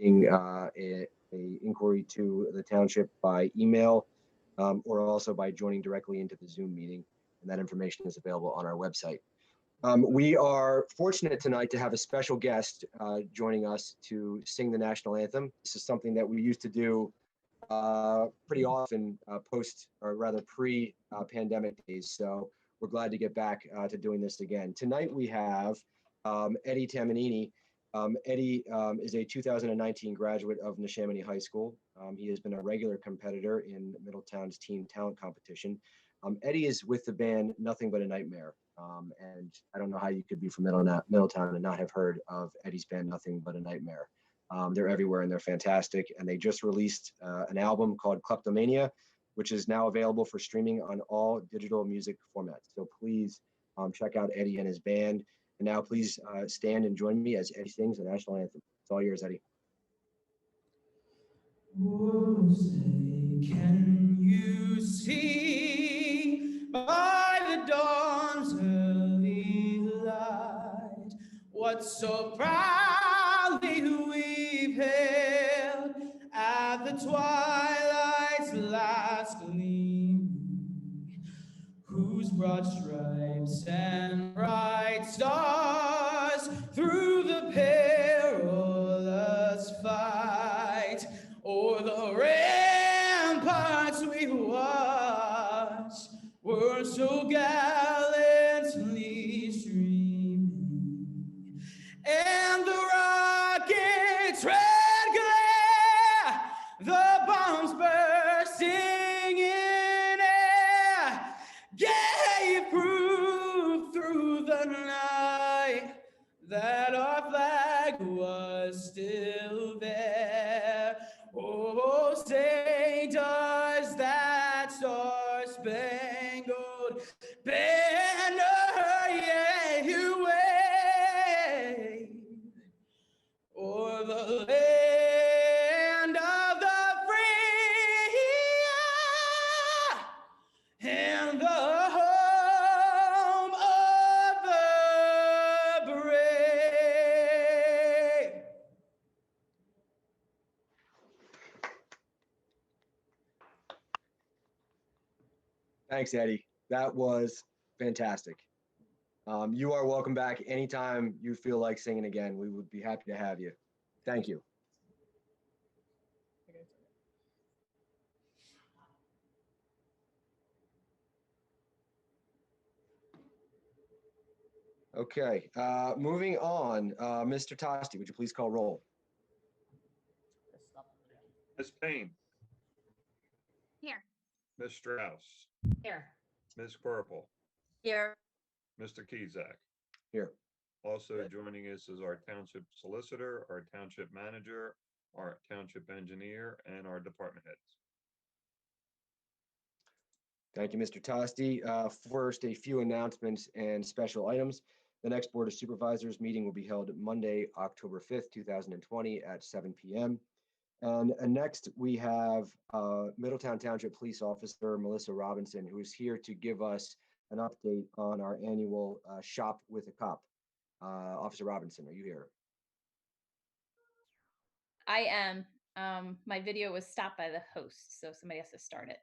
a inquiry to the township by email or also by joining directly into the Zoom meeting. And that information is available on our website. We are fortunate tonight to have a special guest joining us to sing the national anthem. This is something that we used to do pretty often pre-pandemic days. So we're glad to get back to doing this again. Tonight we have Eddie Tamanini. Eddie is a 2019 graduate of Neshaminy High School. He has been a regular competitor in Middletown's teen talent competition. Eddie is with the band Nothing But a Nightmare. And I don't know how you could be from Middletown and not have heard of Eddie's band Nothing But a Nightmare. They're everywhere and they're fantastic. And they just released an album called Kleptomania, which is now available for streaming on all digital music formats. So please check out Eddie and his band. And now please stand and join me as Eddie sings the national anthem. It's all yours, Eddie. Oh, say, can you see by the dawn's early light what so proudly we've hailed at the twilight's last gleam, whose broad stripes and bright stars through the perilous fight o'er the ramparts we watched were so gallantly streaming, and the rockets' red glare, the bombs bursting in air, gave proof through the night that our flag was still there. Oh, say does that star-spangled banner yet wave o'er the land of the free and the home of the brave. Thanks, Eddie. That was fantastic. You are welcome back anytime you feel like singing again. We would be happy to have you. Thank you. Okay, moving on. Mr. Tosti, would you please call roll? Ms. Payne. Here. Ms. Strauss. Here. Ms. Quirple. Here. Mr. Kizak. Here. Also joining us is our township solicitor, our township manager, our township engineer, and our department heads. Thank you, Mr. Tosti. First, a few announcements and special items. The next Board of Supervisors meeting will be held Monday, October 5th, 2020 at 7 p.m. And next, we have Middletown Township Police Officer Melissa Robinson, who is here to give us an update on our annual Shop with a Cop. Officer Robinson, are you here? I am. My video was stopped by the host, so somebody has to start it.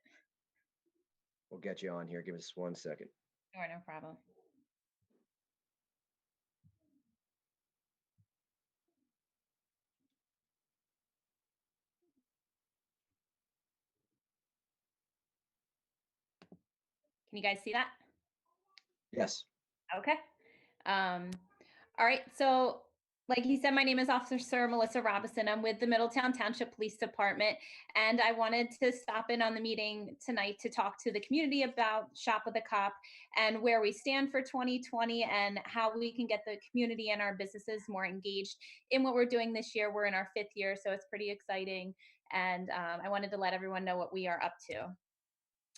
We'll get you on here. Give us 1 second. All right, no problem. Can you guys see that? Yes. Okay. All right. So like he said, my name is Officer Melissa Robinson. I'm with the Middletown Township Police Department, and I wanted to stop in on the meeting tonight to talk to the community about Shop with a Cop and where we stand for 2020 and how we can get the community and our businesses more engaged in what we're doing this year. We're in our 5th year, so it's pretty exciting, and I wanted to let everyone know what we are up to.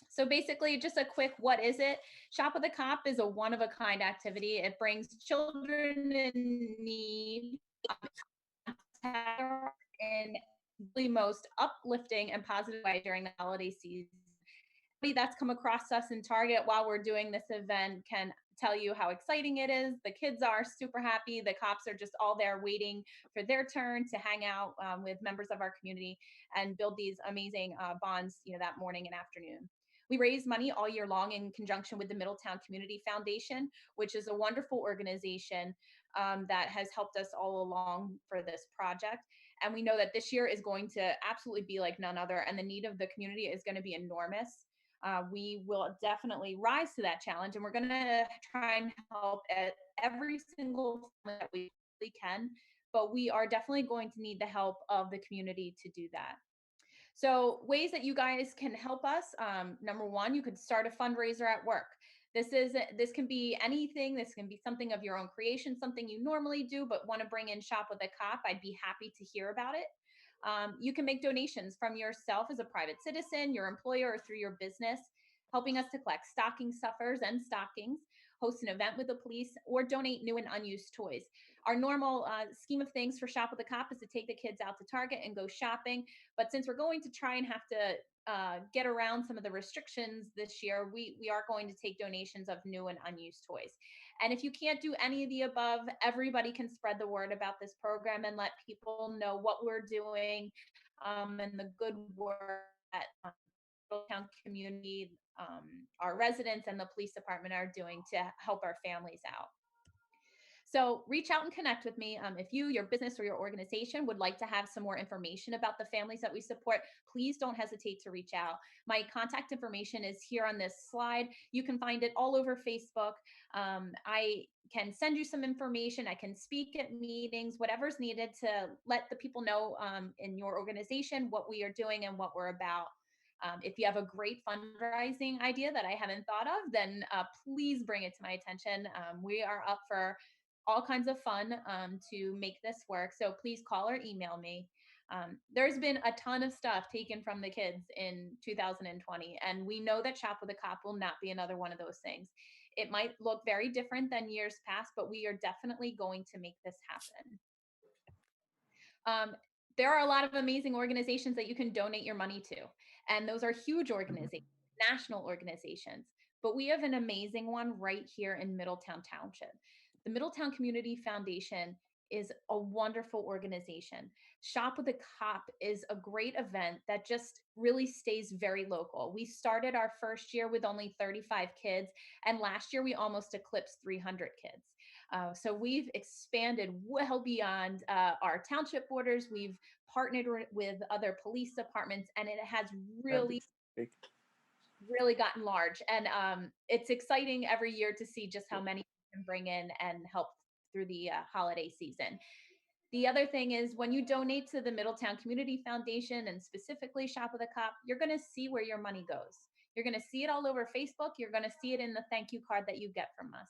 So basically, just a quick, what is it? Shop with a Cop is a one-of-a-kind activity. It brings children in need in the most uplifting and positive way during the holiday season. that's come across us in Target while we're doing this event can tell you how exciting it is. The kids are super happy. The cops are just all there waiting for their turn to hang out with members of our community and build these amazing bonds, that morning and afternoon. We raise money all year long in conjunction with the Middletown Community Foundation, which is a wonderful organization that has helped us all along for this project. And we know that this year is going to absolutely be like none other, and the need of the community is going to be enormous. We will definitely rise to that challenge, and we're going to try and help at every single family that we can, but we are definitely going to need the help of the community to do that. So ways that you guys can help us. Number one, you could start a fundraiser at work. This can be anything. This can be something of your own creation, something you normally do, but want to bring in Shop with a Cop. I'd be happy to hear about it. You can make donations from yourself as a private citizen, your employer, or through your business, helping us to collect stocking stuffers and stockings, host an event with the police, or donate new and unused toys. Our normal scheme of things for Shop with a Cop is to take the kids out to Target and go shopping. But since we're going to try and have to get around some of the restrictions this year, we are going to take donations of new and unused toys. And if you can't do any of the above, everybody can spread the word about this program and let people know what we're doing and the good work that Middletown community, our residents and the police department are doing to help our families out. So reach out and connect with me. If you, your business, or your organization would like to have some more information about the families that we support, please don't hesitate to reach out. My contact information is here on this slide. You can find it all over Facebook. I can send you some information. I can speak at meetings, whatever's needed to let the people know in your organization what we are doing and what we're about. If you have a great fundraising idea that I haven't thought of, then please bring it to my attention. We are up for all kinds of fun to make this work. So please call or email me. There's been a ton of stuff taken from the kids in 2020, and we know that Shop with a Cop will not be another one of those things. It might look very different than years past, but we are definitely going to make this happen. There are a lot of amazing organizations that you can donate your money to, and those are huge organizations, national organizations. But we have an amazing one right here in Middletown Township. The Middletown Community Foundation is a wonderful organization. Shop with a Cop is a great event that just really stays very local. We started our first year with only 35 kids, and last year we almost eclipsed 300 kids. So we've expanded well beyond our township borders. We've partnered with other police departments, and it has really gotten large. And it's exciting every year to see just how many we can bring in and help through the holiday season. The other thing is, when you donate to the Middletown Community Foundation and specifically Shop with a Cop, you're going to see where your money goes. You're going to see it all over Facebook. You're going to see it in the thank you card that you get from us.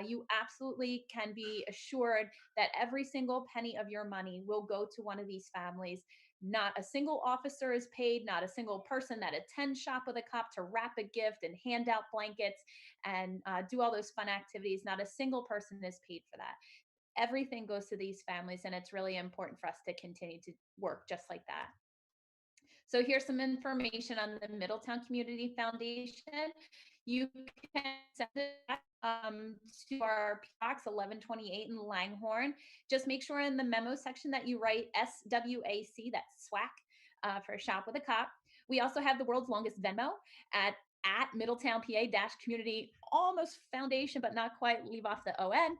You absolutely can be assured that every single penny of your money will go to one of these families. Not a single officer is paid, not a single person that attends Shop with a Cop to wrap a gift and hand out blankets and do all those fun activities. Not a single person is paid for that. Everything goes to these families, and it's really important for us to continue to work just like that. So here's some information on the Middletown Community Foundation. You can send it to our Box 1128 in Langhorne. Just make sure in the memo section that you write SWAC, that's SWAC, for Shop with a Cop. We also have the world's longest Venmo at Middletown PA-Community, almost Foundation, but not quite, leave off the ON.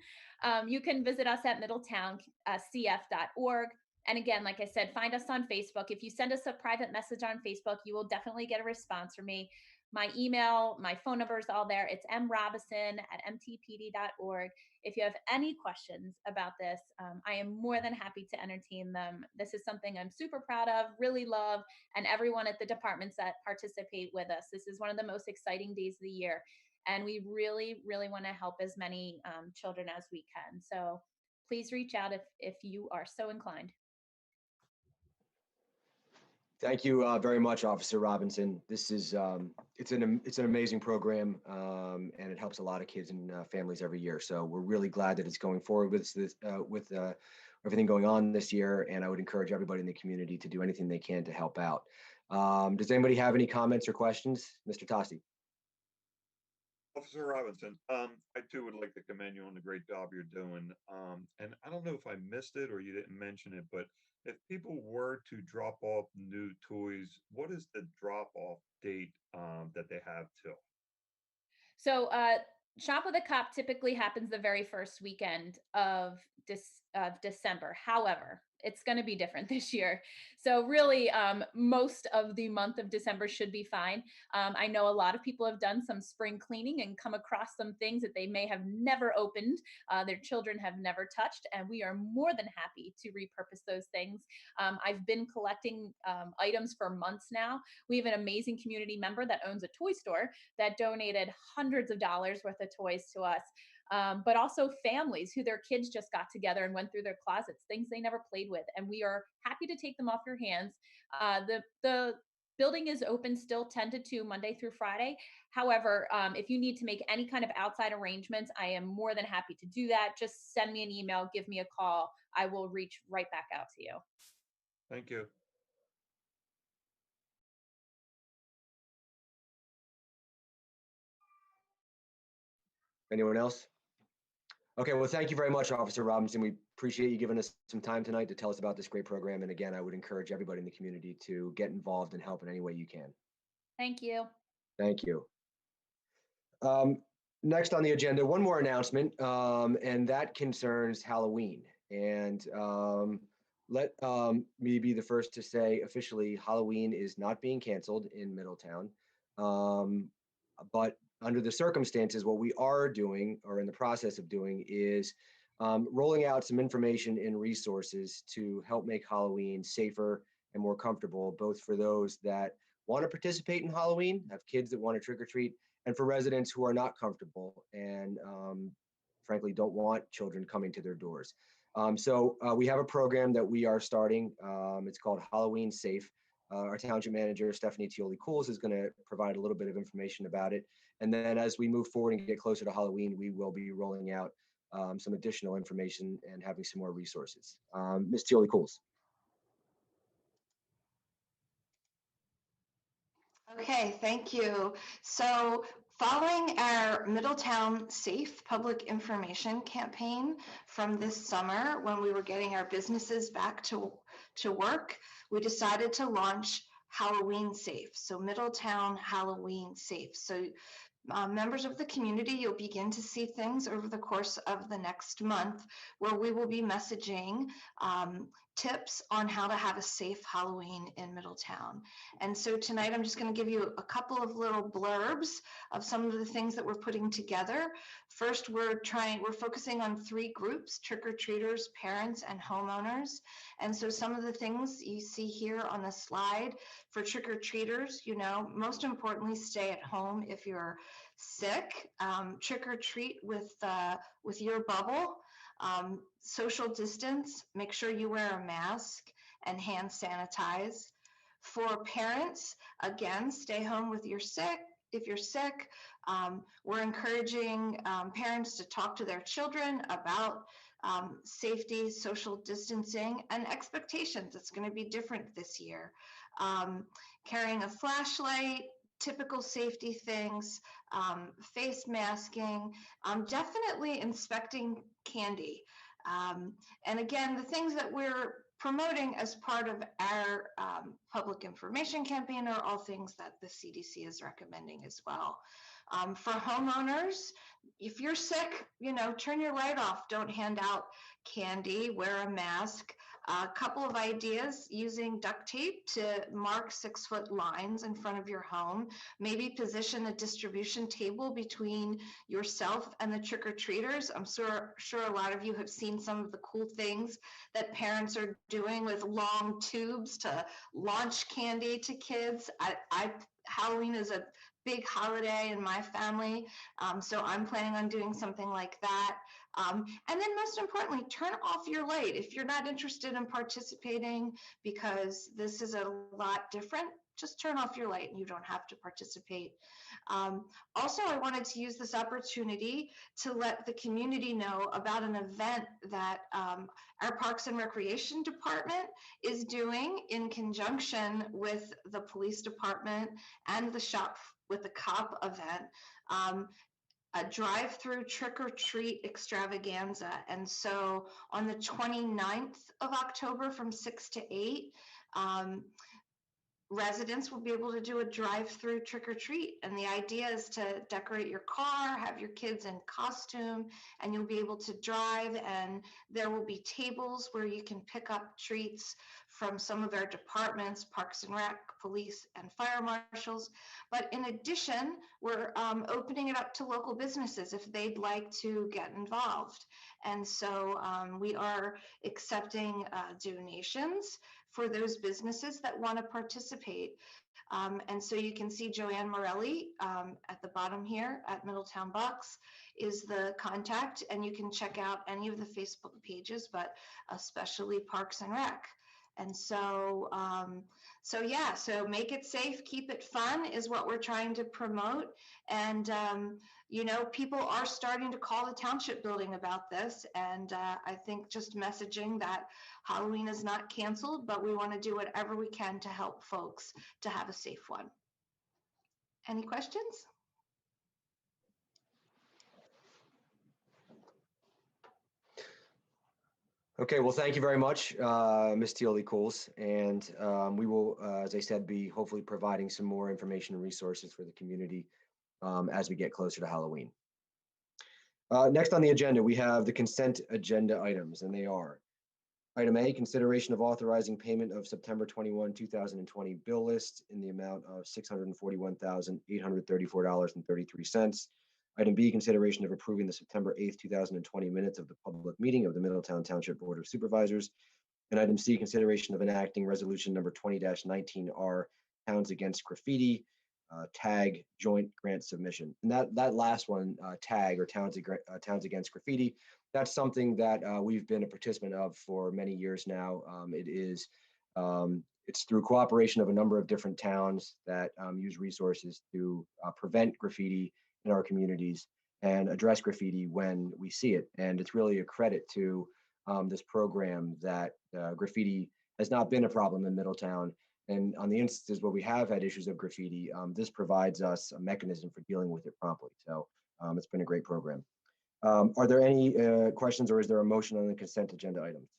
You can visit us at middletowncf.org. And again, like I said, find us on Facebook. If you send us a private message on Facebook, you will definitely get a response from me. My email, my phone number is all there. It's mrobison@mtpd.org. If you have any questions about this, I am more than happy to entertain them. This is something I'm super proud of, really love, and everyone at the departments that participate with us. This is one of the most exciting days of the year, and we really, really want to help as many children as we can. So please reach out if you are so inclined. Thank you very much, Officer Robinson. This is it's an amazing program, and it helps a lot of kids and families every year. So we're really glad that it's going forward with this, with everything going on this year. And I would encourage everybody in the community to do anything they can to help out. Does anybody have any comments or questions? Mr. Tosti? Officer Robinson, I too would like to commend you on the great job you're doing. And I don't know if I missed it or you didn't mention it, but if people were to drop off new toys, what is the drop off date that they have till? So, Shop with a Cop typically happens the very first weekend of December. However, it's going to be different this year. So, really, most of the month of December should be fine. I know a lot of people have done some spring cleaning and come across some things that they may have never opened, their children have never touched, and we are more than happy to repurpose those things. I've been collecting items for months now. We have an amazing community member that owns a toy store that donated hundreds of dollars worth of toys to us. But also families who their kids just got together and went through their closets, things they never played with, and we are happy to take them off your hands. The building is open still 10 to 2 Monday through Friday. However, if you need to make any kind of outside arrangements, I am more than happy to do that. Just send me an email, give me a call. I will reach right back out to you. Thank you. Anyone else? Okay, well, thank you very much, Officer Robinson. We appreciate you giving us some time tonight to tell us about this great program. And again, I would encourage everybody in the community to get involved and help in any way you can. Thank you. Thank you. Next on the agenda, one more announcement, and that concerns Halloween. And let me be the first to say officially, Halloween is not being canceled in Middletown. But under the circumstances, what we are doing or in the process of doing is rolling out some information and resources to help make Halloween safer and more comfortable, both for those that want to participate in Halloween, have kids that want to trick or treat, and for residents who are not comfortable and frankly don't want children coming to their doors. So we have a program that we are starting. It's called Halloween Safe. Our township manager, Stephanie Tioli-Cools, is going to provide a little bit of information about it. And then as we move forward and get closer to Halloween, we will be rolling out some additional information and having some more resources. Ms. Tioli-Cools. Okay, thank you. So following our Middletown Safe Public Information campaign from this summer, when we were getting our businesses back to work, we decided to launch Halloween Safe. So Middletown Halloween Safe. So members of the community, you'll begin to see things over the course of the next month where we will be messaging tips on how to have a safe Halloween in Middletown. And so tonight I'm just going to give you a couple of little blurbs of some of the things that we're putting together. First, we're focusing on 3 groups: trick-or-treaters, parents, and homeowners. And so some of the things you see here on the slide for trick-or-treaters, most importantly, stay at home if you're sick. Trick-or-treat with your bubble. Social distance, make sure you wear a mask and hand sanitize. For parents, again, stay home with your sick. If you're sick, we're encouraging parents to talk to their children about safety, social distancing, and expectations. It's going to be different this year. Carrying a flashlight, typical safety things, face masking, definitely inspecting candy. And again, the things that we're promoting as part of our public information campaign are all things that the CDC is recommending as well. For homeowners, if you're sick, turn your light off. Don't hand out candy, wear a mask. A couple of ideas: using duct tape to mark 6-foot lines in front of your home. Maybe position a distribution table between yourself and the trick-or-treaters. I'm sure a lot of you have seen some of the cool things that parents are doing with long tubes to launch candy to kids. Halloween is a big holiday in my family, so I'm planning on doing something like that. And then most importantly, turn off your light. If you're not interested in participating because this is a lot different just turn off your light and you don't have to participate. Also, I wanted to use this opportunity to let the community know about an event that our Parks and Recreation Department is doing in conjunction with the police department and the Shop with the Cop event. A drive-through trick-or-treat extravaganza. And so on the 29th of October from 6 to 8, residents will be able to do a drive-through trick-or-treat. And the idea is to decorate your car, have your kids in costume, and you'll be able to drive, and there will be tables where you can pick up treats from some of our departments, Parks and Rec, Police, and Fire Marshals. But in addition, we're opening it up to local businesses if they'd like to get involved. And so we are accepting donations for those businesses that want to participate. And so you can see Joanne Morelli at the bottom here at Middletown Bucks is the contact, and you can check out any of the Facebook pages, but especially Parks and Rec. And so, so make it safe, keep it fun is what we're trying to promote. And, you know, people are starting to call the township building about this. And I think just messaging that Halloween is not canceled, but we want to do whatever we can to help folks to have a safe one. Any questions? Okay, well, thank you very much, Ms. Tealy-Cools. And we will, as I said, be hopefully providing some more information and resources for the community as we get closer to Halloween. Next on the agenda, we have the consent agenda items, and they are: item A, consideration of authorizing payment of September 21, 2020 bill list in the amount of $641,834.33. Item B, consideration of approving the September 8th, 2020 minutes of the public meeting of the Middletown Township Board of Supervisors. And item C, consideration of enacting resolution number 20-19R, Towns Against Graffiti, tag joint grant submission. And that last one, tag or Towns Against Graffiti, that's something that we've been a participant of for many years now. It's through cooperation of a number of different towns that use resources to prevent graffiti in our communities and address graffiti when we see it. And it's really a credit to this program that graffiti has not been a problem in Middletown. And on the instances where we have had issues of graffiti, this provides us a mechanism for dealing with it promptly. So it's been a great program. Are there any questions, or is there a motion on the consent agenda items?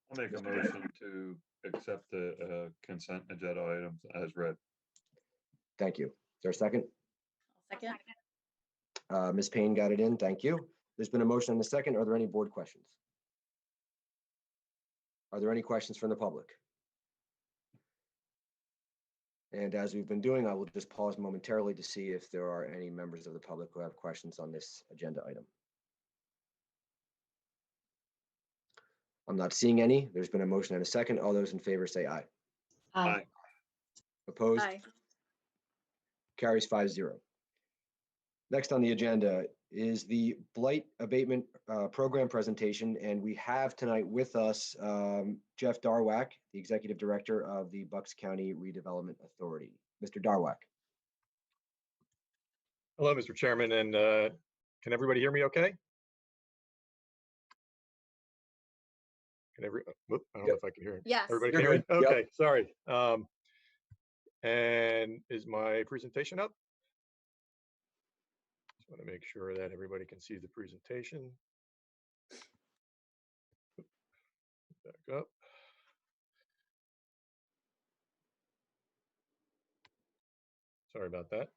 I'll make a motion to accept the consent agenda items as read. Thank you. Is there a second? Second. Ms. Payne got it in. Thank you. There's been a motion and a second. Are there any board questions? Are there any questions from the public? And as we've been doing, I will just pause momentarily to see if there are any members of the public who have questions on this agenda item. I'm not seeing any. There's been a motion and a second. All those in favor say aye. Aye. Opposed? Aye. Carries 5-0. Next on the agenda is the Blight Abatement Program presentation, and we have tonight with us Jeff Darwak, the Executive Director of the Bucks County Redevelopment Authority. Mr. Darwak. Hello, Mr. Chairman, and can everybody hear me okay? I don't know if I can hear. Yes. Everybody You're can hear me? good. Yep. Okay, sorry. And is my presentation up? Just want to make sure that everybody can see the presentation. Back up. Sorry about that.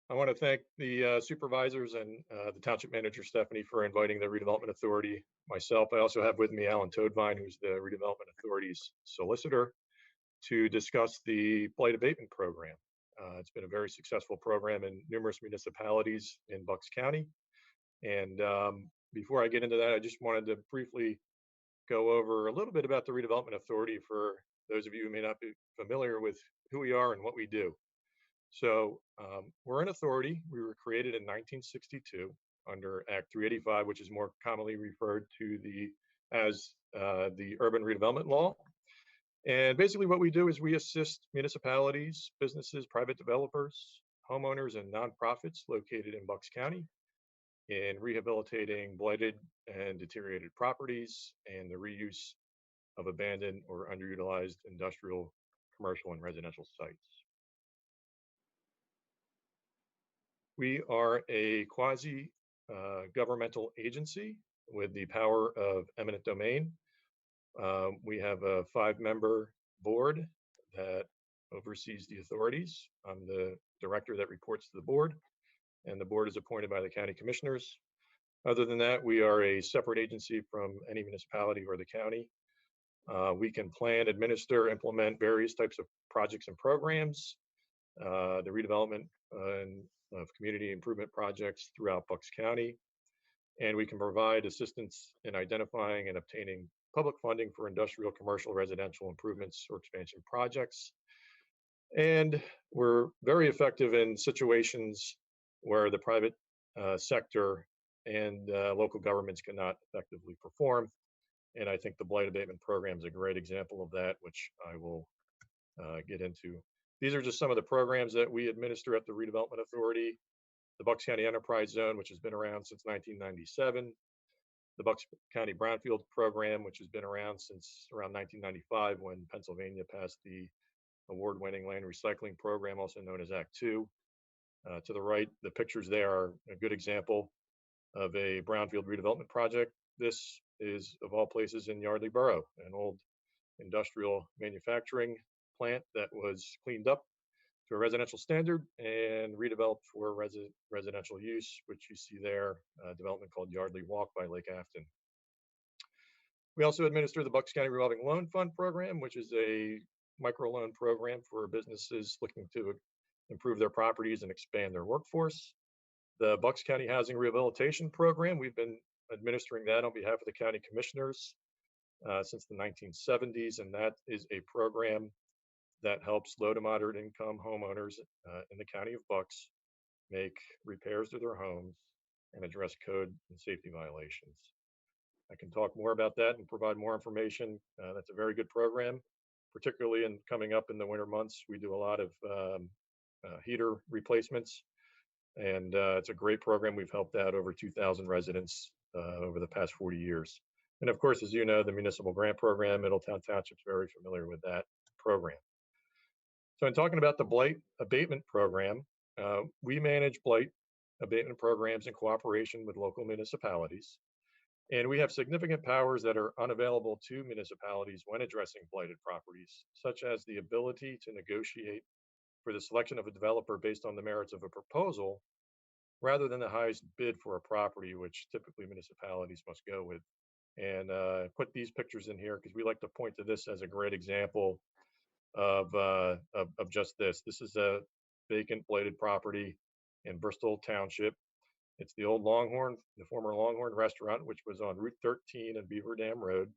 I want to thank the supervisors and the township manager, Stephanie, for inviting the Redevelopment Authority, myself. I also have with me Alan Toadvine, who's the Redevelopment Authority's solicitor, to discuss the Blight Abatement Program. It's been a very successful program in numerous municipalities in Bucks County. And before I get into that, I just wanted to briefly go over a little bit about the Redevelopment Authority for those of you who may not be familiar with who we are and what we do. So we're an authority. We were created in 1962 under Act 385, which is more commonly referred to as the Urban Redevelopment Law. And basically what we do is we assist municipalities, businesses, private developers, homeowners, and nonprofits located in Bucks County in rehabilitating blighted and deteriorated properties and the reuse of abandoned or underutilized industrial, commercial, and residential sites. We are a quasi governmental agency with the power of eminent domain. We have a 5-member board that oversees the authorities. I'm the director that reports to the board, and the board is appointed by the county commissioners. Other than that, we are a separate agency from any municipality or the county. We can plan, administer, implement various types of projects and programs, the redevelopment of community improvement projects throughout Bucks County. And we can provide assistance in identifying and obtaining public funding for industrial, commercial, residential improvements or expansion projects. And we're very effective in situations where the private sector and local governments cannot effectively perform. And I think the blight abatement program is a great example of that, which I will get into. These are just some of the programs that we administer at the Redevelopment Authority. The Bucks County Enterprise Zone, which has been around since 1997. The Bucks County Brownfield Program, which has been around since around 1995 when Pennsylvania passed the award-winning land recycling program, also known as Act 2. To the right, the pictures there are a good example of a brownfield redevelopment project. This is, of all places, in Yardley Borough, an old industrial manufacturing plant that was cleaned up to a residential standard and redeveloped for residential use, which you see there, a development called Yardley Walk by Lake Afton. We also administer the Bucks County Revolving Loan Fund program, which is a microloan program for businesses looking to improve their properties and expand their workforce. The Bucks County Housing Rehabilitation Program, we've been administering that on behalf of the county commissioners since the 1970s, and that is a program that helps low to moderate income homeowners in the county of Bucks make repairs to their homes and address code and safety violations. I can talk more about that and provide more information. That's a very good program, particularly in coming up in the winter months. We do a lot of heater replacements, and it's a great program. We've helped out over 2,000 residents over the past 40 years. And of course, as you know, the municipal grant program, Middletown Township is very familiar with that program. So in talking about the blight abatement program, we manage blight abatement programs in cooperation with local municipalities. And we have significant powers that are unavailable to municipalities when addressing blighted properties, such as the ability to negotiate for the selection of a developer based on the merits of a proposal, rather than the highest bid for a property, which typically municipalities must go with. And put these pictures in here because we like to point to this as a great example of just this. This is a vacant blighted property in Bristol Township. It's the old Longhorn, the former Longhorn restaurant, which was on Route 13 and Beaver Dam Road,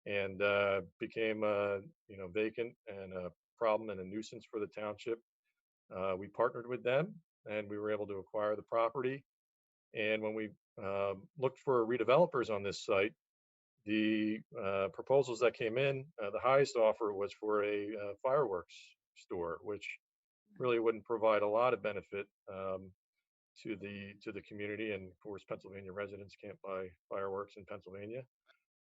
and became vacant and a problem and a nuisance for the township. We partnered with them, and we were able to acquire the property. And when we looked for redevelopers on this site, the proposals that came in, the highest offer was for a fireworks store, which really wouldn't provide a lot of benefit to the community. And of course, Pennsylvania residents can't buy fireworks in Pennsylvania.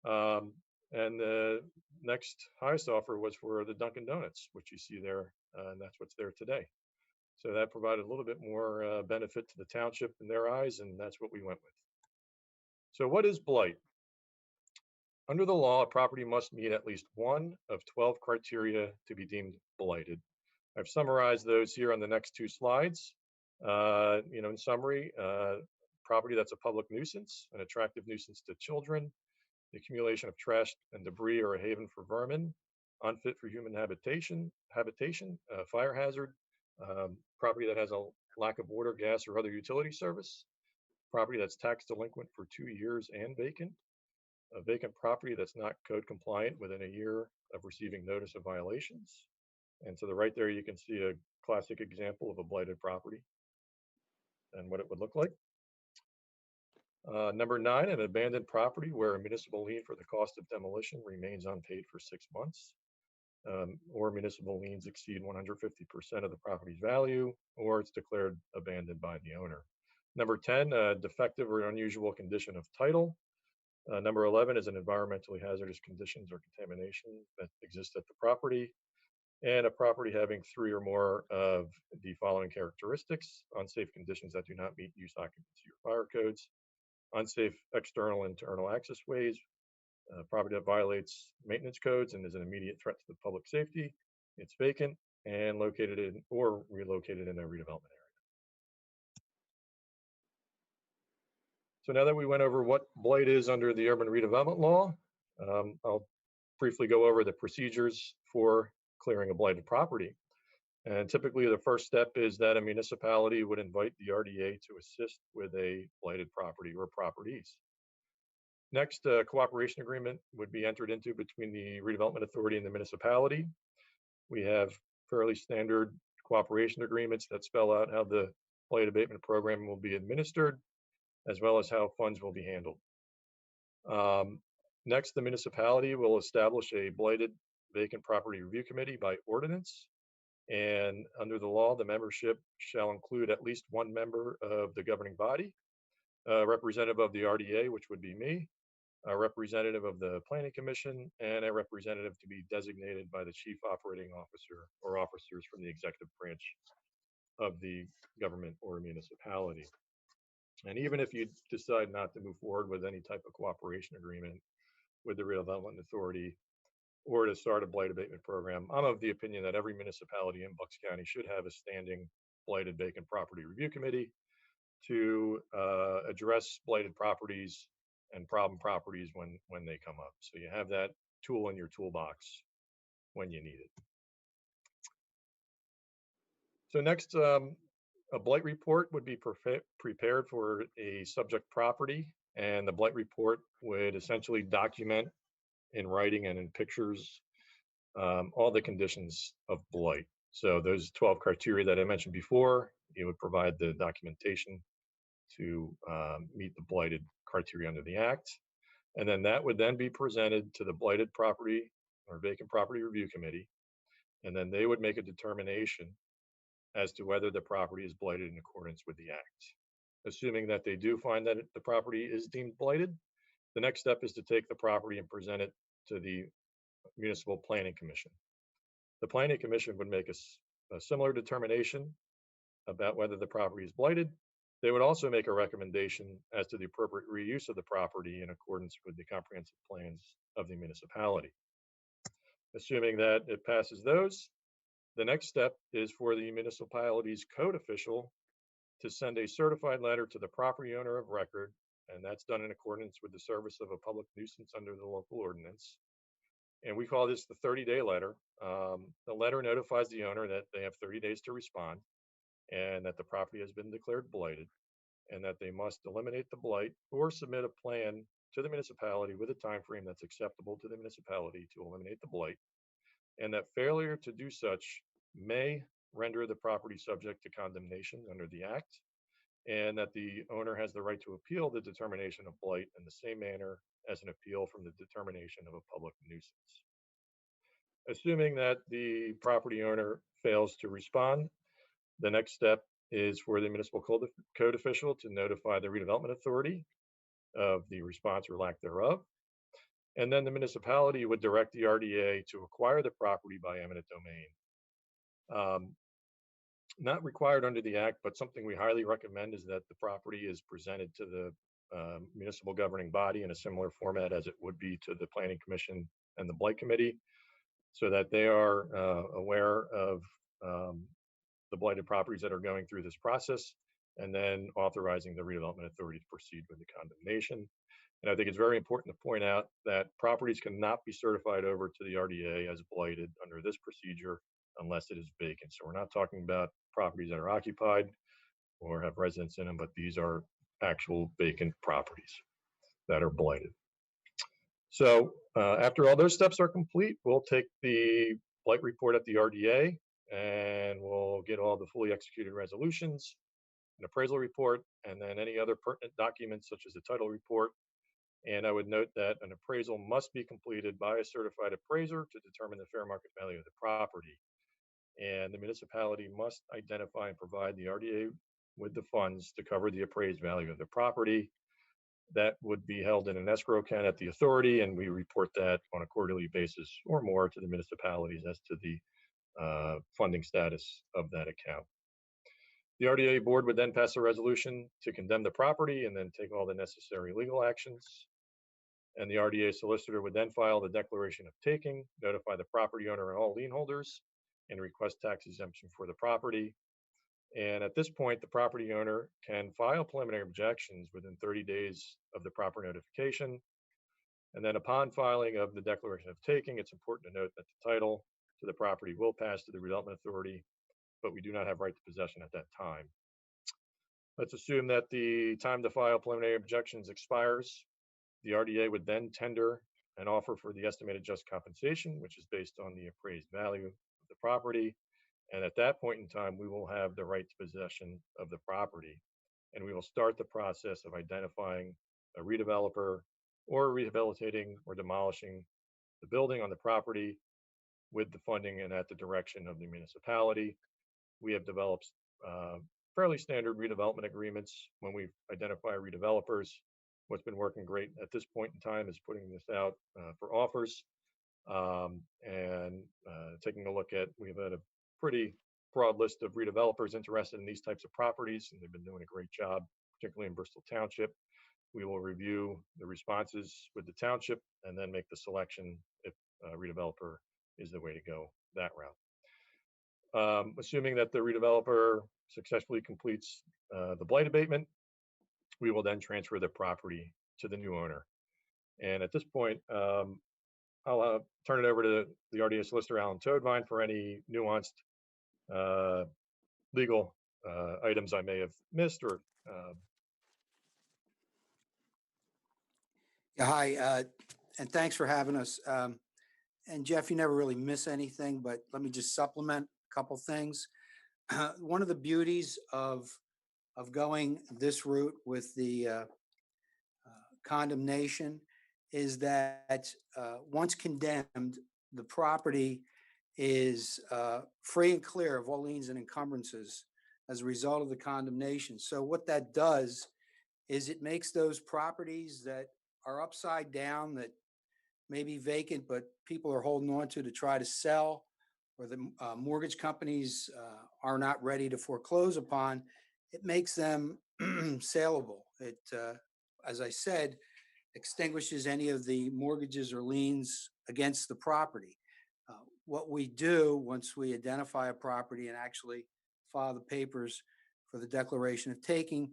And the next highest offer was for the Dunkin' Donuts, which you see there, and that's what's there today. So that provided a little bit more benefit to the township in their eyes, and that's what we went with. So what is blight? Under the law, a property must meet at least one of 12 criteria to be deemed blighted. I've summarized those here on the next 2 slides. In summary, property that's a public nuisance, an attractive nuisance to children, the accumulation of trash and debris or a haven for vermin, unfit for human habitation, fire hazard, property that has a lack of water, gas, or other utility service, property that's tax delinquent for 2 years and vacant, a vacant property that's not code compliant within a year of receiving notice of violations. And to the right there, you can see a classic example of a blighted property and what it would look like. Number 9, an abandoned property where a municipal lien for the cost of demolition remains unpaid for 6 months. or municipal liens exceed 150% of the property's value, or it's declared abandoned by the owner. Number 10, a defective or unusual condition of title. Number 11 is an environmentally hazardous conditions or contamination that exists at the property, and a property having 3 or more of the following characteristics: unsafe conditions that do not meet use, occupancy, or fire codes, unsafe external and internal access ways, property that violates maintenance codes and is an immediate threat to the public safety, it's vacant, and located in or relocated in a redevelopment area. So now that we went over what blight is under the urban redevelopment law, I'll briefly go over the procedures for clearing a blighted property. And typically the first step is that a municipality would invite the RDA to assist with a blighted property or properties. Next, a cooperation agreement would be entered into between the redevelopment authority and the municipality. We have fairly standard cooperation agreements that spell out how the blight abatement program will be administered, as well as how funds will be handled. Next, the municipality will establish a blighted vacant property review committee by ordinance. And under the law, the membership shall include at least one member of the governing body, a representative of the RDA, which would be me, a representative of the Planning Commission, and a representative to be designated by the chief operating officer or officers from the executive branch of the government or municipality. And even if you decide not to move forward with any type of cooperation agreement with the redevelopment authority or to start a blight abatement program, I'm of the opinion that every municipality in Bucks County should have a standing blighted vacant property review committee to address blighted properties and problem properties when they come up. So you have that tool in your toolbox when you need it. So next, a blight report would be prepared for a subject property, and the blight report would essentially document in writing and in pictures all the conditions of blight. So those 12 criteria that I mentioned before, you would provide the documentation to meet the blighted criteria under the Act. And then that would then be presented to the blighted property or vacant property review committee. And then they would make a determination as to whether the property is blighted in accordance with the Act. Assuming that they do find that the property is deemed blighted, the next step is to take the property and present it to the Municipal Planning Commission. The Planning Commission would make a similar determination about whether the property is blighted. They would also make a recommendation as to the appropriate reuse of the property in accordance with the comprehensive plans of the municipality. Assuming that it passes those, the next step is for the municipality's code official to send a certified letter to the property owner of record, and that's done in accordance with the service of a public nuisance under the local ordinance. And we call this the 30-day letter. The letter notifies the owner that they have 30 days to respond, and that the property has been declared blighted, and that they must eliminate the blight or submit a plan to the municipality with a time frame that's acceptable to the municipality to eliminate the blight, and that failure to do such may render the property subject to condemnation under the Act, and that the owner has the right to appeal the determination of blight in the same manner as an appeal from the determination of a public nuisance. Assuming that the property owner fails to respond, the next step is for the municipal code official to notify the redevelopment authority of the response or lack thereof. And then the municipality would direct the RDA to acquire the property by eminent domain. Not required under the Act, but something we highly recommend is that the property is presented to the municipal governing body in a similar format as it would be to the Planning Commission and the Blight Committee, so that they are aware of the blighted properties that are going through this process, and then authorizing the redevelopment authority to proceed with the condemnation. And I think it's very important to point out that properties cannot be certified over to the RDA as blighted under this procedure unless it is vacant. So we're not talking about properties that are occupied or have residents in them, but these are actual vacant properties that are blighted. So after all those steps are complete, we'll take the blight report at the RDA, and we'll get all the fully executed resolutions, an appraisal report, and then any other pertinent documents such as the title report And I would note that an appraisal must be completed by a certified appraiser to determine the fair market value of the property. And the municipality must identify and provide the RDA with the funds to cover the appraised value of the property. That would be held in an escrow account at the authority, and we report that on a quarterly basis or more to the municipalities as to the funding status of that account. The RDA board would then pass a resolution to condemn the property and then take all the necessary legal actions. And the RDA solicitor would then file the declaration of taking, notify the property owner and all lien holders, and request tax exemption for the property. And at this point, the property owner can file preliminary objections within 30 days of the proper notification. And then upon filing of the declaration of taking, it's important to note that the title to the property will pass to the redevelopment authority, but we do not have right to possession at that time. Let's assume that the time to file preliminary objections expires. The RDA would then tender an offer for the estimated just compensation, which is based on the appraised value of the property. And at that point in time, we will have the right to possession of the property. And we will start the process of identifying a redeveloper or rehabilitating or demolishing the building on the property with the funding and at the direction of the municipality. We have developed fairly standard redevelopment agreements when we identify redevelopers. What's been working great at this point in time is putting this out for offers and taking a look at, we've had a pretty broad list of redevelopers interested in these types of properties, and they've been doing a great job, particularly in Bristol Township. We will review the responses with the township and then make the selection if redeveloper is the way to go that route. Assuming that the redeveloper successfully completes the blight abatement, we will then transfer the property to the new owner. And at this point, I'll turn it over to the RDA solicitor, Alan Toadvine, for any nuanced legal items I may have missed or. Yeah, hi, and thanks for having us. And Jeff, you never really miss anything, but let me just supplement a couple things. One of the beauties of going this route with the condemnation is that once condemned, the property is free and clear of all liens and encumbrances as a result of the condemnation. So what that does is it makes those properties that are upside down, that may be vacant, but people are holding on to try to sell, or the mortgage companies are not ready to foreclose upon, it makes them saleable. It, as I said, extinguishes any of the mortgages or liens against the property. What we do once we identify a property and actually file the papers for the declaration of taking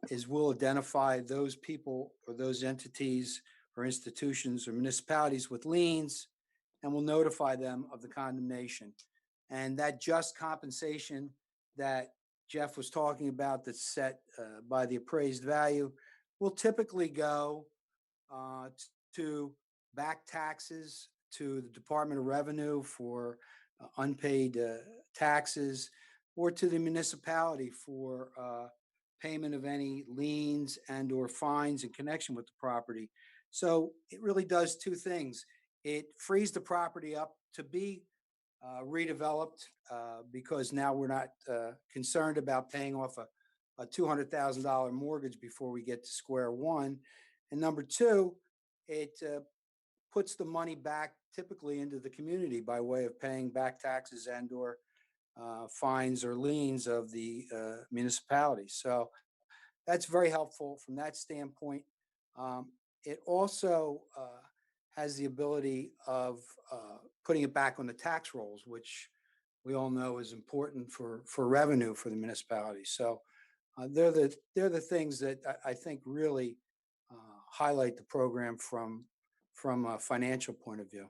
is we'll identify those people or those entities or institutions or municipalities with liens, and we'll notify them of the condemnation. And that just compensation that Jeff was talking about that's set by the appraised value will typically go to back taxes to the Department of Revenue for unpaid taxes, or to the municipality for payment of any liens and or fines in connection with the property. So it really does two things. It frees the property up to be redeveloped because now we're not concerned about paying off a $200,000 mortgage before we get to square one. And number two, it puts the money back typically into the community by way of paying back taxes and or fines or liens of the municipality. So that's very helpful from that standpoint. It also has the ability of putting it back on the tax rolls, which we all know is important for revenue for the municipality. So they're the things that I think really highlight the program from a financial point of view.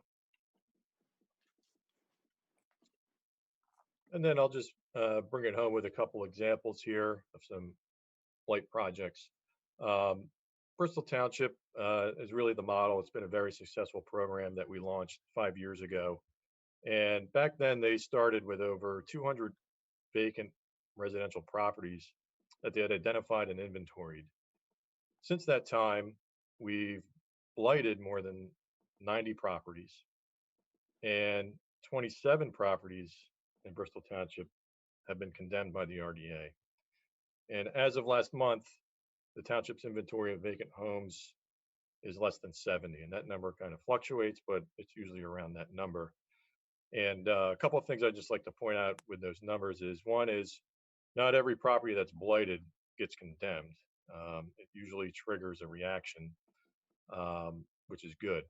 And then I'll just bring it home with a couple examples here of some blight projects. Bristol Township is really the model. It's been a very successful program that we launched 5 years ago. And back then they started with over 200 vacant residential properties that they had identified and inventoried. Since that time, we've blighted more than 90 properties, and 27 properties in Bristol Township have been condemned by the RDA. And as of last month, the township's inventory of vacant homes is less than 70, and that number kind of fluctuates, but it's usually around that number. And a couple of things I'd just like to point out with those numbers is, one is not every property that's blighted gets condemned. It usually triggers a reaction, which is good.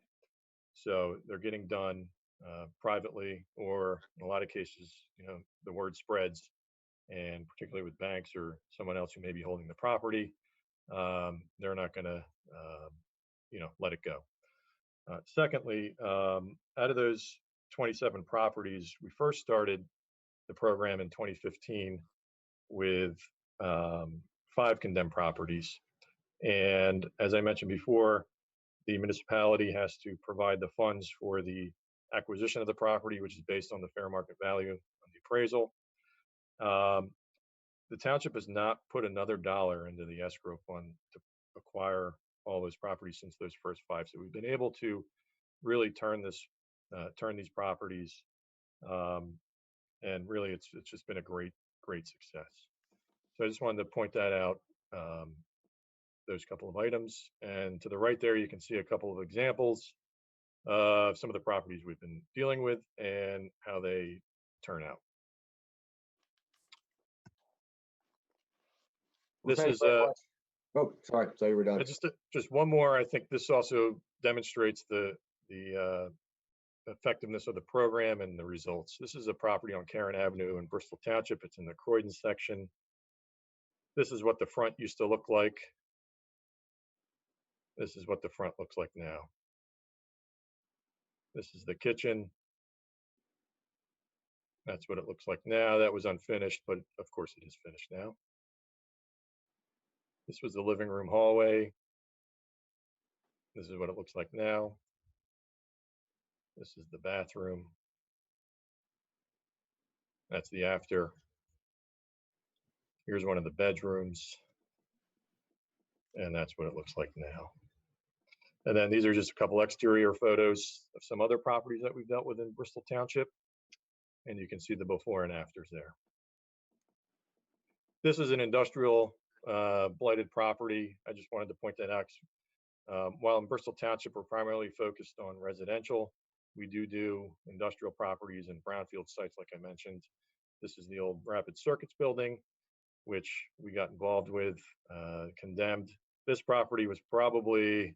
So they're getting done privately, or in a lot of cases, the word spreads, and particularly with banks or someone else who may be holding the property, they're not going to, let it go. Secondly, out of those 27 properties, we first started the program in 2015 with 5 condemned properties. And as I mentioned before, the municipality has to provide the funds for the acquisition of the property, which is based on the fair market value of the appraisal. The township has not put another dollar into the escrow fund to acquire all those properties since those first 5. So we've been able to really turn these properties, and really it's just been a great success. So I just wanted to point that out, those couple of items. And to the right there, you can see a couple of examples of some of the properties we've been dealing with and how they turn out. This is oh, sorry, you were done. Just one more. I think this also demonstrates the effectiveness of the program and the results. This is a property on Karen Avenue in Bristol Township. It's in the Croydon section. This is what the front used to look like. This is what the front looks like now. This is the kitchen. That's what it looks like now. That was unfinished, but of course it is finished now. This was the living room hallway. This is what it looks like now. This is the bathroom. That's the after. Here's one of the bedrooms. And that's what it looks like now. And then these are just a couple exterior photos of some other properties that we've dealt with in Bristol Township. And you can see the before and afters there. This is an industrial blighted property. I just wanted to point that out. While in Bristol Township, we're primarily focused on residential, we do industrial properties and brownfield sites, like I mentioned. This is the old Rapid Circuits building, which we got involved with, condemned. This property was probably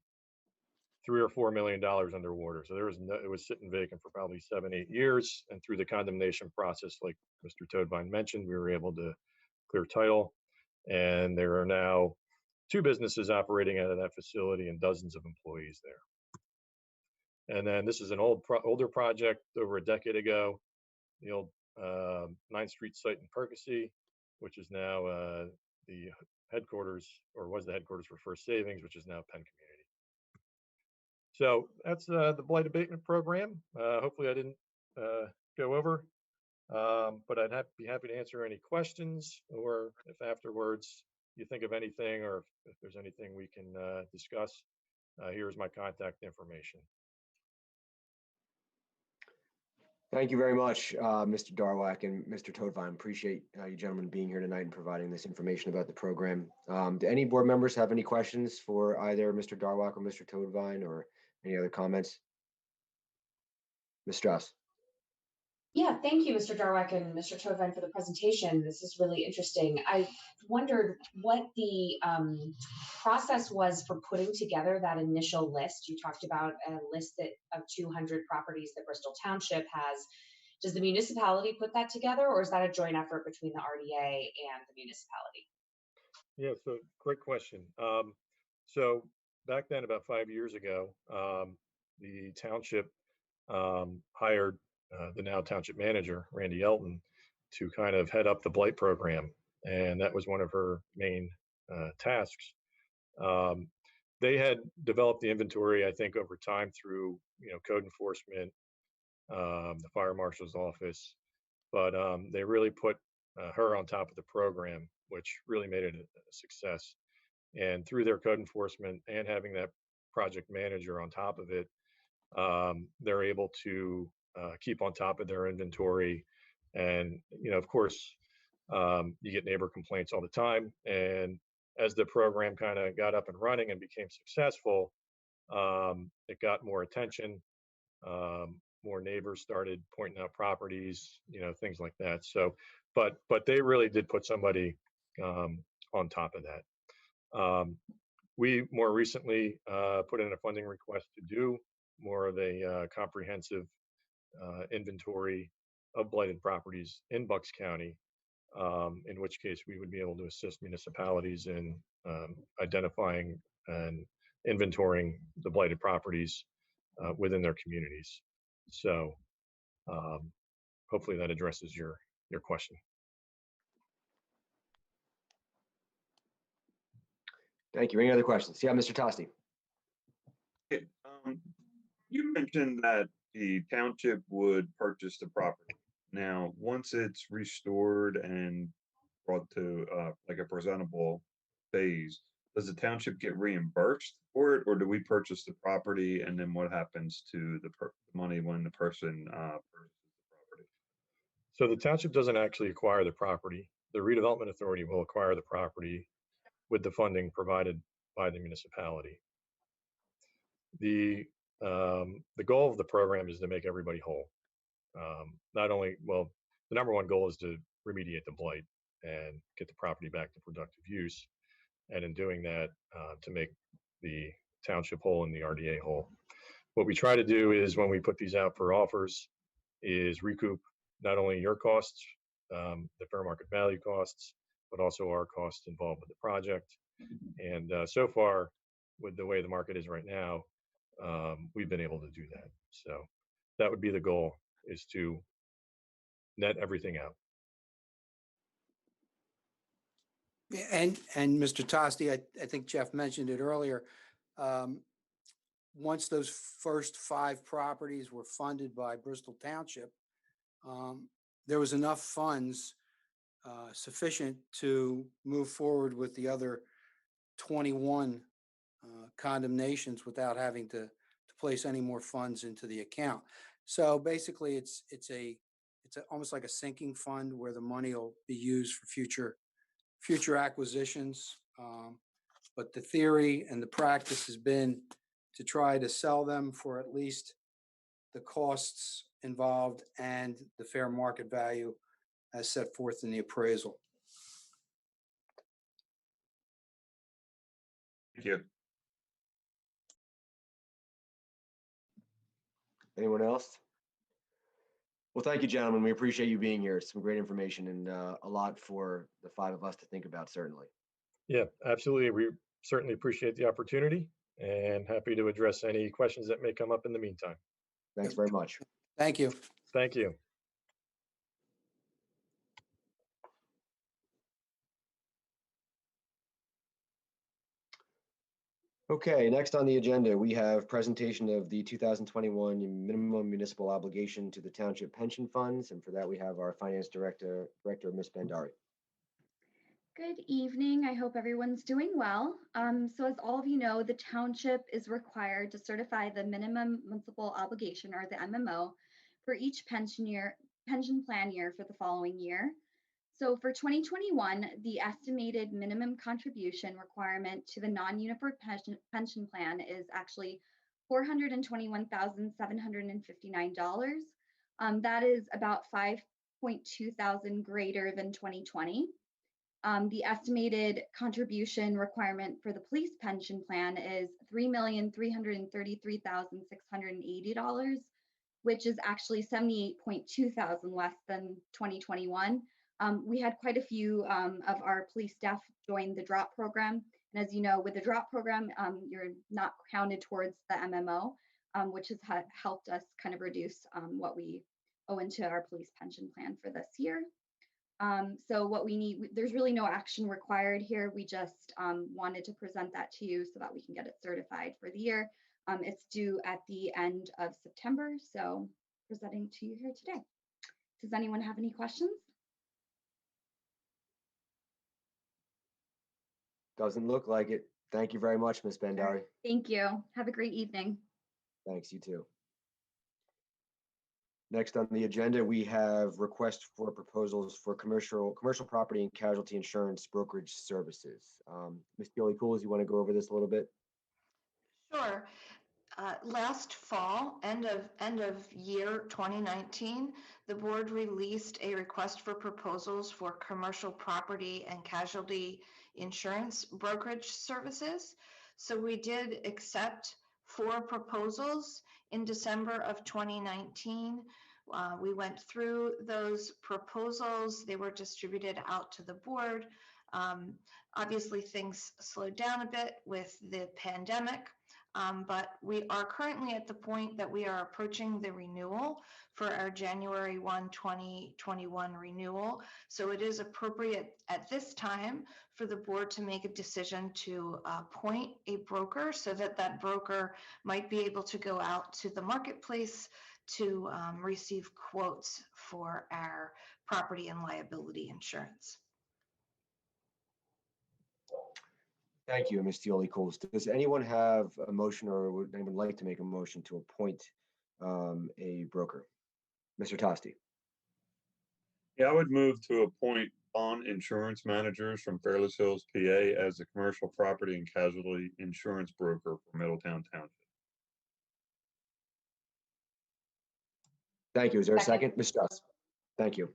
$3 or $4 million underwater. So it was sitting vacant for probably 7-8 years. And through the condemnation process, like Mr. Toadvine mentioned, we were able to clear title. And there are now 2 businesses operating out of that facility and dozens of employees there. And then this is an older project over a decade ago, the old 9th Street site in Percy, which is now the headquarters, or was the headquarters for First Savings, which is now Penn Community. So that's the blight abatement program. Hopefully I didn't go over, but I'd be happy to answer any questions, or if afterwards you think of anything, or if there's anything we can discuss, here's my contact information. Thank you very much, Mr. Darwak and Mr. Toadvine. Appreciate you gentlemen being here tonight and providing this information about the program. Do any board members have any questions for either Mr. Darwak or Mr. Toadvine, or any other comments? Ms. Strauss. Yeah, thank you, Mr. Darwak and Mr. Toadvine, for the presentation. This is really interesting. I wondered what the process was for putting together that initial list. You talked about a list of 200 properties that Bristol Township has. Does the municipality put that together, or is that a joint effort between the RDA and the municipality? Yeah, so great question. So back then, about 5 years ago, the township hired the now township manager, Randy Elton, to kind of head up the blight program. And that was one of her main tasks. They had developed the inventory, I think, over time through, code enforcement, the fire marshal's office, but they really put her on top of the program, which really made it a success. And through their code enforcement and having that project manager on top of it, they're able to keep on top of their inventory. And, of course, you get neighbor complaints all the time. And as the program kind of got up and running and became successful, it got more attention. More neighbors started pointing out properties, things like that. So, but they really did put somebody on top of that. We more recently put in a funding request to do more of a comprehensive inventory of blighted properties in Bucks County, in which case we would be able to assist municipalities in identifying and inventorying the blighted properties within their communities. So hopefully that addresses your question. Thank you. Any other questions? Yeah, Mr. Tosti. You mentioned that the township would purchase the property. Now, once it's restored and brought to like a presentable phase, does the township get reimbursed for it, or do we purchase the property and then what happens to the money when the person purchases the property? So the township doesn't actually acquire the property. The redevelopment authority will acquire the property with the funding provided by the municipality. The goal of the program is to make everybody whole. Not only, well, the number one goal is to remediate the blight and get the property back to productive use. And in doing that, to make the township whole and the RDA whole. What we try to do is when we put these out for offers is recoup not only your costs, the fair market value costs, but also our costs involved with the project. And so far, with the way the market is right now, we've been able to do that. So that would be the goal, is to net everything out. And Mr. Tosti, I think Jeff mentioned it earlier. Once those first 5 properties were funded by Bristol Township, there was enough funds sufficient to move forward with the other 21 condemnations without having to place any more funds into the account. So basically, it's almost like a sinking fund where the money will be used for future acquisitions. But the theory and the practice has been to try to sell them for at least the costs involved and the fair market value as set forth in the appraisal. Thank you. Anyone else? Well, thank you, gentlemen. We appreciate you being here. Some great information and a lot for the 5 of us to think about, certainly. Yeah, absolutely. We certainly appreciate the opportunity and happy to address any questions that may come up in the meantime. Thanks very much. Thank you. Thank you. Okay, next on the agenda, we have presentation of the 2021 minimum municipal obligation to the township pension funds. And for that, we have our finance director, Ms. Bandari. Good evening. I hope everyone's doing well. So as all of you know, the township is required to certify the minimum municipal obligation, or the MMO, for each pension plan year for the following year. So for 2021, the estimated minimum contribution requirement to the non-uniform pension plan is actually $421,759. That is about $5.2 thousand greater than 2020. The estimated contribution requirement for the police pension plan is $3,333,680, which is actually $78.2 thousand less than 2021. We had quite a few of our police staff join the DROP program. And as you know, with the DROP program, you're not counted towards the MMO, which has helped us kind of reduce what we owe into our police pension plan for this year. So what we need, there's really no action required here. We just wanted to present that to you so that we can get it certified for the year. It's due at the end of September, so presenting to you here today. Does anyone have any questions? Doesn't look like it. Thank you very much, Ms. Bandari. Thank you. Have a great evening. Thanks, you too. Next on the agenda, we have request for proposals for commercial property and casualty insurance brokerage services. Ms. Cool, you want to go over this a little bit? Sure. Last fall, end of year 2019, the board released a request for proposals for commercial property and casualty insurance brokerage services. So we did accept 4 proposals in December of 2019. We went through those proposals. They were distributed out to the board. Obviously, things slowed down a bit with the pandemic. But we are currently at the point that we are approaching the renewal for our January 1, 2021 renewal. So it is appropriate at this time for the board to make a decision to appoint a broker so that that broker might be able to go out to the marketplace to receive quotes for our property and liability insurance. Thank you, Ms. Coles. Does anyone have a motion or would anyone like to make a motion to appoint a broker? Mr. Tosti. Yeah, I would move to appoint bond insurance managers from Fairless Hills, PA as the commercial property and casualty insurance broker for Middletown Township. Thank you. Is there a second? Ms. Strauss. Thank you.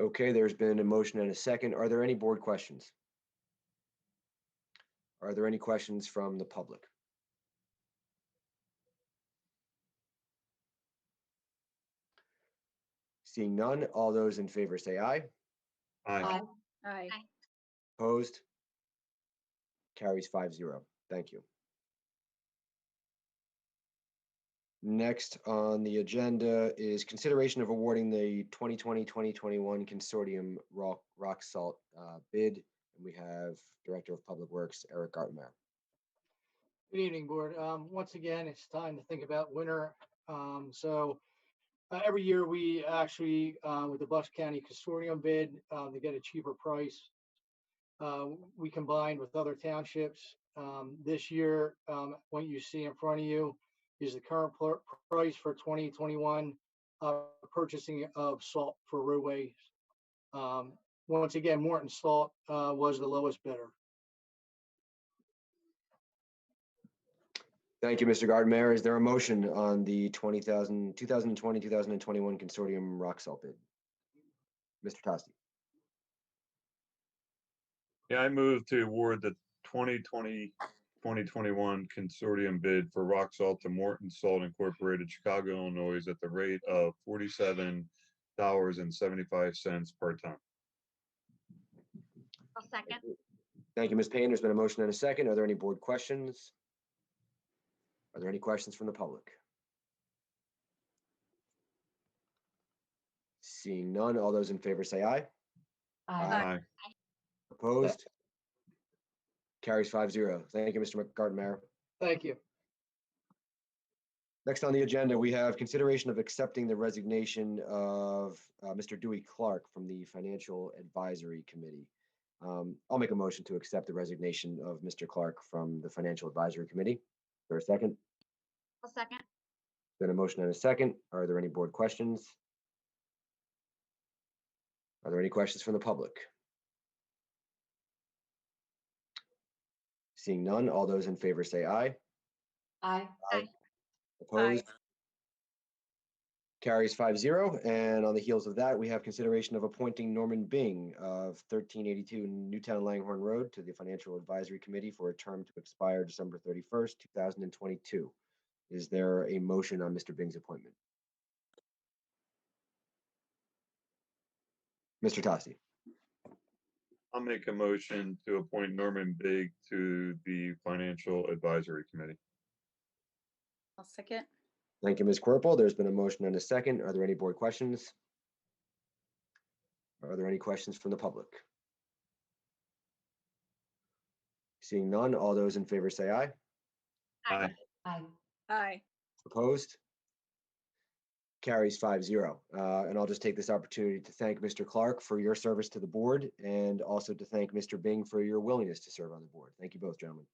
Okay, there's been a motion and a second. Are there any board questions? Are there any questions from the public? Seeing none, all those in favor say aye. Aye. Aye. Opposed? Carries 5-0. Thank you. Next on the agenda is consideration of awarding the 2020-2021 consortium rock salt bid. And we have Director of Public Works, Eric Gartmeyer. Good evening, board. Once again, it's time to think about winter. Every year we actually, with the Bucks County Consortium bid, to get a cheaper price, we combined with other townships. This year, what you see in front of you is the current price for 2021 purchasing of salt for roadways. Once again, Morton Salt was the lowest bidder. Thank you, Mr. Gardner. Is there a motion on the 2020-2021 consortium rock salt bid? Mr. Tosti. Yeah, I move to award the 2020-2021 consortium bid for rock salt to Morton Salt Incorporated, Chicago, Illinois, at the rate of $47.75 per ton. I'll second. Thank you, Ms. Payne. There's been a motion and a second. Are there any board questions? Are there any questions from the public? Seeing none, all those in favor say aye. Aye. Opposed? Carries 5-0. Thank you, Mr. Gardner. Thank you. Next on the agenda, we have consideration of accepting the resignation of Mr. Dewey Clark from the Financial Advisory Committee. I'll make a motion to accept the resignation of Mr. Clark from the Financial Advisory Committee. Is there a second? I'll second. Been a motion and a second. Are there any board questions? Are there any questions from the public? Seeing none, all those in favor say aye. Aye. Aye. Opposed? Carries 5-0. And on the heels of that, we have consideration of appointing Norman Bing of 1382 Newtown Langhorne Road to the Financial Advisory Committee for a term to expire December 31st, 2022. Is there a motion on Mr. Bing's appointment? Mr. Tosti. I'll make a motion to appoint Norman Big to the Financial Advisory Committee. I'll second. Thank you, Ms. Corporal. There's been a motion and a second. Are there any board questions? Are there any questions from the public? Seeing none, all those in favor say aye. Aye. Aye. Aye. Opposed? Carries 5-0. And I'll just take this opportunity to thank Mr. Clark for your service to the board and also to thank Mr. Bing for your willingness to serve on the board. Thank you both, gentlemen.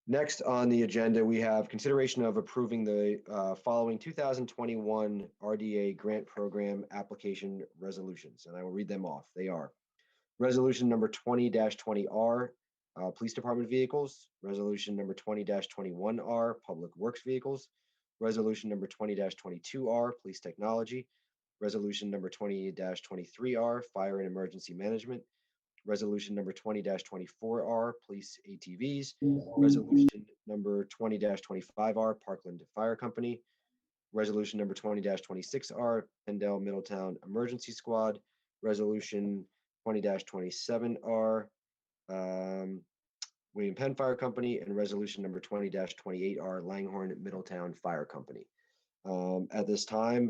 Next on the agenda, we have consideration of approving the following 2021 RDA grant program application resolutions, and I will read them off. They are resolution number 20-20R, Police Department vehicles, resolution number 20-21R, Public Works vehicles, resolution number 20-22R, Police Technology, resolution number 20-23R, Fire and Emergency Management, resolution number 20-24R, Police ATVs, resolution number 20-25R, Parkland Fire Company, resolution number 20-26R, Pendel Middletown Emergency Squad, resolution 20-27R, William Penn Fire Company, and resolution number 20-28R, Langhorne Middletown Fire Company. At this time,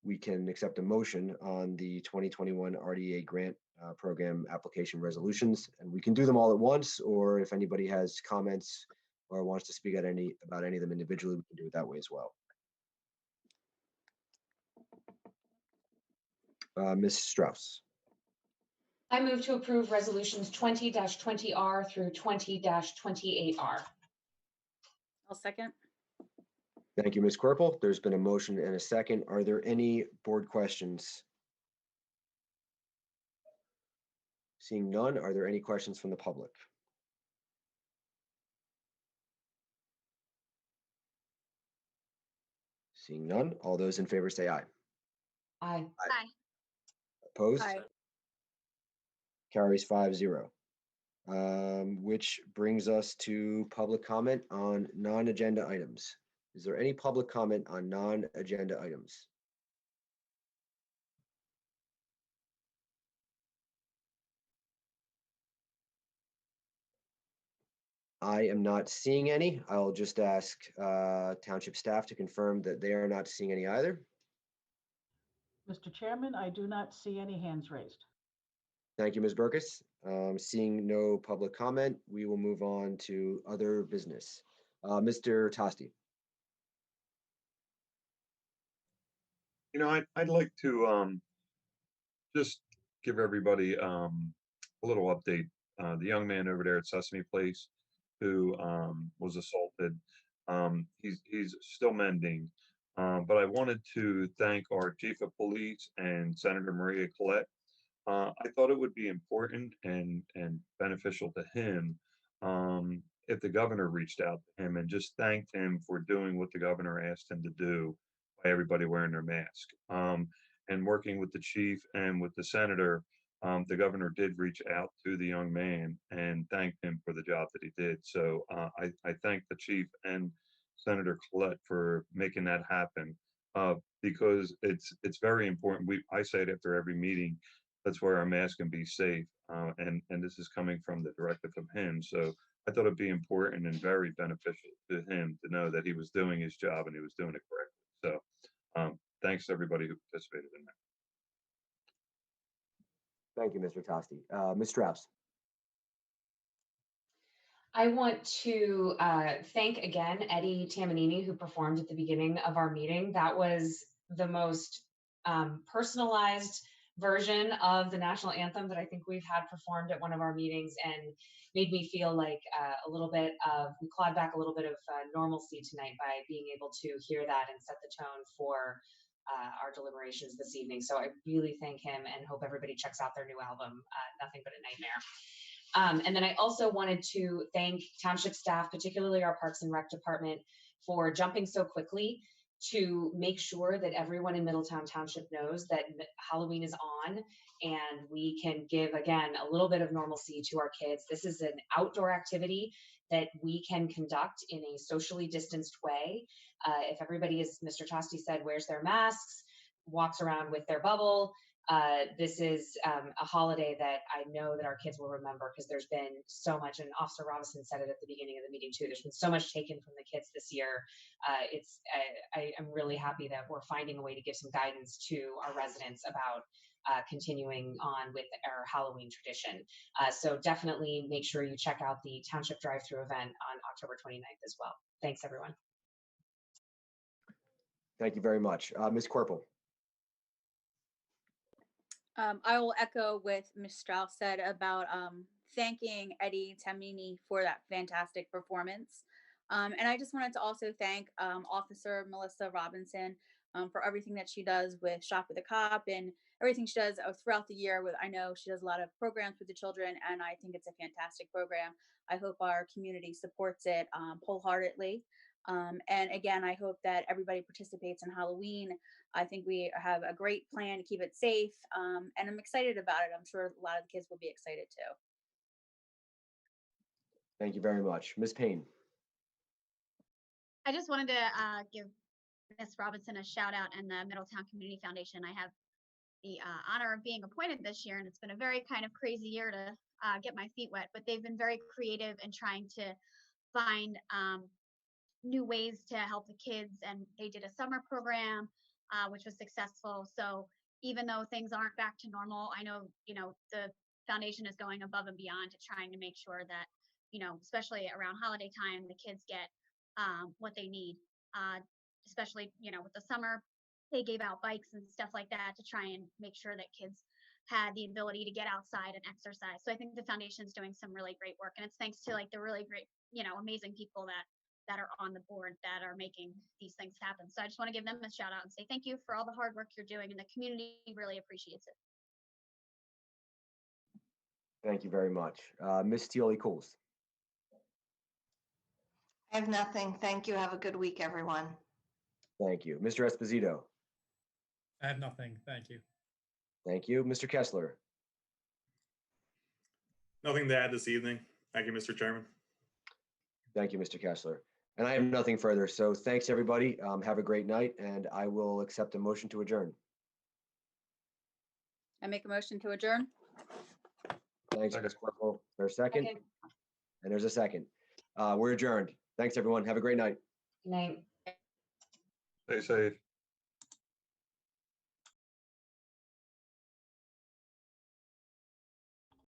we can accept a motion on the 2021 RDA grant program application resolutions, and we can do them all at once, or if anybody has comments or wants to speak about any of them individually, we can do it that way as well. Ms. Strauss. I move to approve resolutions 20-20R through 20-28R. I'll second. Thank you, Ms. Corporal. There's been a motion and a second. Are there any board questions? Seeing none, are there any questions from the public? Seeing none, all those in favor say aye. Aye. Aye. Opposed? Aye. Carries 5-0. Which brings us to public comment on non-agenda items. Is there any public comment on non-agenda items? I am not seeing any. I'll just ask township staff to confirm that they are not seeing any either. Mr. Chairman, I do not see any hands raised. Thank you, Ms. Burkus. Seeing no public comment, we will move on to other business. Mr. Tosti. You know, I'd like to just give everybody a little update. The young man over there at Sesame Place who was assaulted, he's still mending. But I wanted to thank our Chief of Police and Senator Maria Collette. I thought it would be important and beneficial to him if the governor reached out to him and just thanked him for doing what the governor asked him to do by everybody wearing their mask. And working with the chief and with the senator, the governor did reach out to the young man and thanked him for the job that he did. So I thank the chief and Senator Collette for making that happen because it's very important. I say it after every meeting. Let's wear our mask and be safe. And this is coming from the directive from him. So I thought it'd be important and very beneficial to him to know that he was doing his job and he was doing it correctly. So thanks to everybody who participated in that. Thank you, Mr. Tosti. Ms. Strauss. I want to thank again Eddie Tamanini, who performed at the beginning of our meeting. That was the most personalized version of the national anthem that I think we've had performed at one of our meetings, and made me feel like we clawed back a little bit of normalcy tonight by being able to hear that and set the tone for our deliberations this evening. So I really thank him and hope everybody checks out their new album, Nothing But a Nightmare. And then I also wanted to thank township staff, particularly our Parks and Rec department, for jumping so quickly to make sure that everyone in Middletown Township knows that Halloween is on and we can give, again, a little bit of normalcy to our kids. This is an outdoor activity that we can conduct in a socially distanced way. If everybody, as Mr. Tosti said, wears their masks, walks around with their bubble, this is a holiday that I know that our kids will remember, because there's been so much, and Officer Robinson said it at the beginning of the meeting too, there's been so much taken from the kids this year. I'm really happy that we're finding a way to give some guidance to our residents about continuing on with our Halloween tradition. So definitely make sure you check out the Township Drive-Thru event on October 29th as well. Thanks, everyone. Thank you very much. Ms. Corporal. I will echo what Ms. Strauss said about thanking Eddie Tamini for that fantastic performance. And I just wanted to also thank Officer Melissa Robinson for everything that she does with Shop with a Cop and everything she does throughout the year. I know she does a lot of programs with the children, and I think it's a fantastic program. I hope our community supports it wholeheartedly. And again, I hope that everybody participates in Halloween. I think we have a great plan to keep it safe, and I'm excited about it. I'm sure a lot of the kids will be excited too. Thank you very much. Ms. Payne. I just wanted to give Ms. Robinson a shout out and the Middletown Community Foundation. I have the honor of being appointed this year, and it's been a very kind of crazy year to get my feet wet, but they've been very creative in trying to find new ways to help the kids. And they did a summer program, which was successful. So even though things aren't back to normal, I know, the foundation is going above and beyond to trying to make sure that, especially around holiday time, the kids get what they need, especially, with the summer, they gave out bikes and stuff like that to try and make sure that kids had the ability to get outside and exercise. So I think the foundation is doing some really great work, and it's thanks to like the really great, amazing people that are on the board that are making these things happen. So I just want to give them a shout out and say thank you for all the hard work you're doing, and the community really appreciates it. Thank you very much. Ms. Steely-Cools. I have nothing. Thank you. Have a good week, everyone. Thank you. Mr. Esposito. I have nothing. Thank you. Thank you. Mr. Kessler. Nothing to add this evening. Thank you, Mr. Chairman. Thank you, Mr. Kessler. And I have nothing further. So thanks, everybody. Have a great night, and I will accept a motion to adjourn. I make a motion to adjourn. Thanks, Ms. Corporal. There's a second. And there's a second. We're adjourned. Thanks, everyone. Have a great night. Good night. Stay safe.